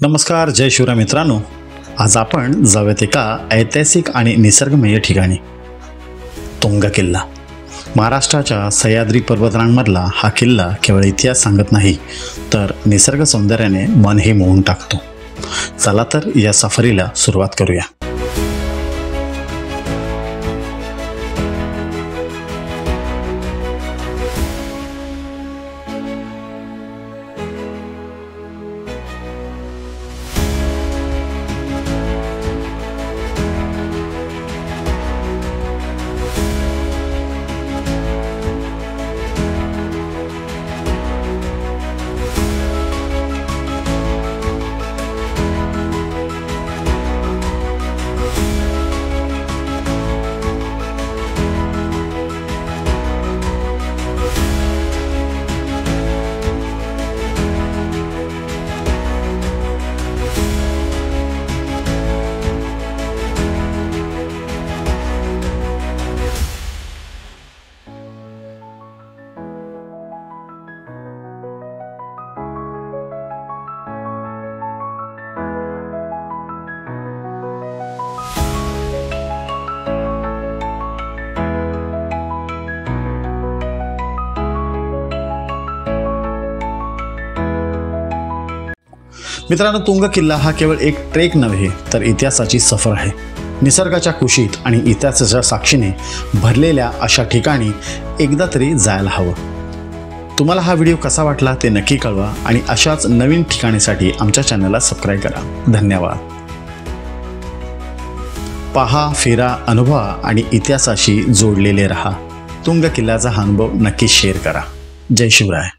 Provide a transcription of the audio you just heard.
नमस्कार, जय शिवराय मित्रांनो. आज आपण जाऊयात एका ऐतिहासिक आणि निसर्गमय ठिकाणी. तुंग किल्ला. महाराष्ट्राच्या सह्याद्री पर्वतरांगमधला हा किल्ला केवळ इतिहास सांगत नाही, तर निसर्ग सौंदर्याने मन हे मोहून टाकतो. चला तर या सफरीला सुरुवात करूया. मित्रांनो, तुंग किल्ला हा केवळ एक ट्रेक नव्हे, तर इतिहासाची सफर आहे. निसर्गाच्या कुशीत आणि इतिहासाच्या साक्षीने भरलेल्या अशा ठिकाणी एकदा तरी जायला हवं. तुम्हाला हा व्हिडिओ कसा वाटला ते नक्की कळवा आणि अशाच नवीन ठिकाणीसाठी आमच्या चॅनलला सबस्क्राईब करा. धन्यवाद. पहा, फिरा, अनुभवा आणि इतिहासाशी जोडलेले रहा. तुंग किल्ल्याचा हा अनुभव नक्की शेअर करा. जय शिवराय.